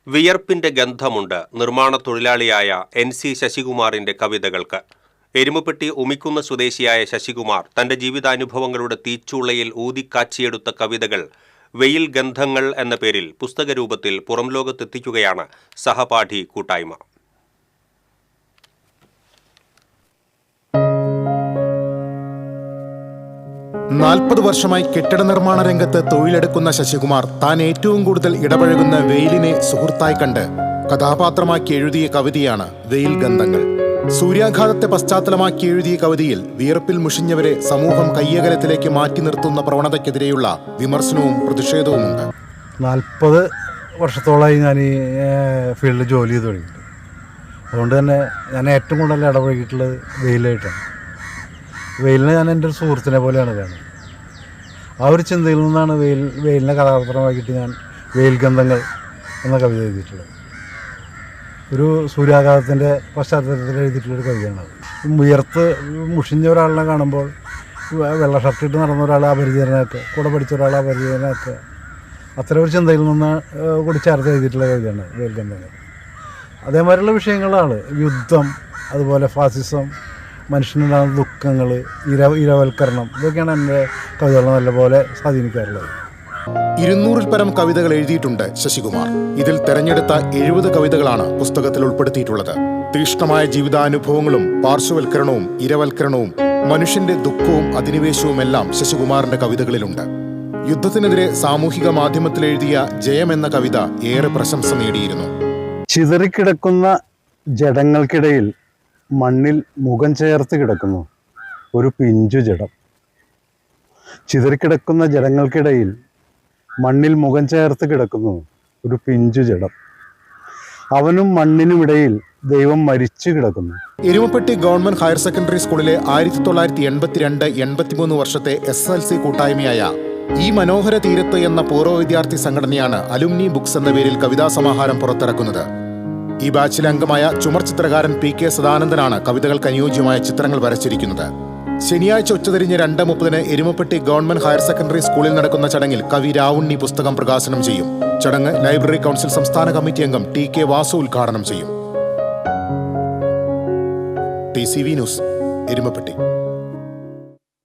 വിയർപ്പിന്റെ ഗന്ധമുണ്ട് നിർമ്മാണ തൊഴിലാളിയായ NC ശശികുമാറിന്റെ കവിതകൾക്ക്. എരുമപ്പെട്ടി ഉമിക്കുന്ന സ്വദേശിയായ ശശികുമാർ തന്റെ ജീവിതാനുഭവങ്ങളുടെ തീച്ചൂളയിൽ ഊതിക്കാച്ചിയെടുത്ത കവിതകൾ വെയിൽ ഗന്ധങ്ങൾ എന്ന പേരിൽ പുസ്തകരൂപത്തിൽ പുറംലോകത്തെത്തിക്കുകയാണ് സഹപാഠി കൂട്ടായ്മ. നാൽപ്പത് വർഷമായി കെട്ടിട നിർമ്മാണ രംഗത്ത് തൊഴിലെടുക്കുന്ന ശശികുമാർ താൻ ഏറ്റവും കൂടുതൽ ഇടപഴകുന്ന വെയിലിനെ സുഹൃത്തായി കണ്ട് കഥാപാത്രമാക്കി എഴുതിയ കവിതയാണ് വെയിൽ ഗന്ധങ്ങൾ. സൂര്യാഘാതത്തെ പശ്ചാത്തലമാക്കി എഴുതിയ കവിതയിൽ വിയർപ്പിൽ മുഷിഞ്ഞവരെ സമൂഹം കയ്യകലത്തിലേക്ക് മാറ്റി നിർത്തുന്ന പ്രവണതയ്ക്കെതിരെയുള്ള വിമർശനവും പ്രതിഷേധവുമുണ്ട്. 40 വർഷത്തോളമായി ഞാൻ ഈ ഫീൽഡിൽ ജോലി ചെയ്ത് തുടങ്ങിയിട്ട്. അതുകൊണ്ട് തന്നെ ഞാൻ ഏറ്റവും കൂടുതൽ ഇടപഴകിയിട്ടുള്ളത് വെയിലായിട്ടാണ്. വെയിലിനെ ഞാൻ എൻ്റെ ഒരു സുഹൃത്തിനെ പോലെയാണ് കാണുന്നത്. ആ ഒരു ചിന്തയിൽ നിന്നാണ് വെയിലിനെ കഥാപാത്രമാക്കിയിട്ട് ഞാൻ വെയിൽ ഗന്ധങ്ങൾ എന്ന കവിത എഴുതിയിട്ടുള്ളത്. ഒരു സൂര്യാഘാതത്തിൻ്റെ പശ്ചാത്തലത്തിൽ എഴുതിയിട്ടുള്ളൊരു കവിതയാണത്. വിയർത്ത് മുഷിഞ്ഞ ഒരാളിനെ കാണുമ്പോൾ വെള്ള ഷർട്ടിട്ട് നടന്ന ഒരാളെ അപരിചിതനാക്കുക, കൂടെ പഠിച്ച ഒരാളെ അപരിചിതനാക്കുക, അത്തരം ഒരു ചിന്തയിൽ നിന്ന് കൂടി ചേർത്ത് എഴുതിയിട്ടുള്ള കവിതയാണ് വെയിൽ ഗന്ധങ്ങൾ. അതേമാതിരിയുള്ള വിഷയങ്ങളാണ് യുദ്ധം, അതുപോലെ ഫാസിസം, മനുഷ്യനുണ്ടാകുന്ന ദുഃഖങ്ങൾ, ഇരവൽക്കരണം, ഇതൊക്കെയാണ് എൻ്റെ കവിതകളെ നല്ലപോലെ സ്വാധീനിക്കാറുള്ളത്. 200-ൽ പരം കവിതകൾ എഴുതിയിട്ടുണ്ട് ശശികുമാർ. ഇതിൽ തെരഞ്ഞെടുത്ത 70 കവിതകളാണ് പുസ്തകത്തിൽ ഉൾപ്പെടുത്തിയിട്ടുള്ളത്. തീക്ഷ്ണമായ ജീവിതാനുഭവങ്ങളും പാർശ്വവൽക്കരണവും ഇരവൽക്കരണവും മനുഷ്യന്റെ ദുഃഖവും അധിനിവേശവുമെല്ലാം ശശികുമാറിന്റെ കവിതകളിലുണ്ട്. യുദ്ധത്തിനെതിരെ സാമൂഹിക മാധ്യമത്തിൽ എഴുതിയ ജയം എന്ന കവിത ഏറെ പ്രശംസ നേടിയിരുന്നു. ചിതറിക്കിടക്കുന്ന ജഡങ്ങൾക്കിടയിൽ മണ്ണിൽ മുഖം ചേർത്ത് കിടക്കുന്നു ഒരു പിഞ്ചു ജഡം. ചിതറിക്കിടക്കുന്ന ജഡങ്ങൾക്കിടയിൽ മണ്ണിൽ മുഖം ചേർത്ത് കിടക്കുന്നു ഒരു പിഞ്ചു ജഡം. അവനും മണ്ണിനുമിടയിൽ ദൈവം മരിച്ചു കിടക്കുന്നു. എരുമപ്പെട്ടി ഗവൺമെന്റ് ഹയർ സെക്കൻഡറി സ്കൂളിലെ 1982-83 വർഷത്തെ SSLC കൂട്ടായ്മയായ ഈ മനോഹര തീരത്ത് എന്ന പൂർവ്വ വിദ്യാർത്ഥി സംഘടനയാണ് അലുമിനി ബുക്സ് എന്ന പേരിൽ കവിതാ സമാഹാരം പുറത്തിറക്കുന്നത്. ഈ ബാച്ചിലെ അംഗമായ ചുമർ ചിത്രകാരൻ PK സദാനന്ദനാണ് കവിതകൾക്ക് അനുയോജ്യമായ ചിത്രങ്ങൾ വരച്ചിരിക്കുന്നത്. ശനിയാഴ്ച ഉച്ചതിരിഞ്ഞ് 2:30 എരുമപ്പെട്ടി ഗവൺമെന്റ് ഹയർ സെക്കൻഡറി സ്കൂളിൽ നടക്കുന്ന ചടങ്ങിൽ കവി രാവുണ്ണി പുസ്തകം പ്രകാശനം ചെയ്യും. ചടങ്ങ് ലൈബ്രറി കൗൺസിൽ സംസ്ഥാന കമ്മിറ്റി അംഗം TK വാസു ഉദ്ഘാടനം ചെയ്യും. TCV news, Erumapetty.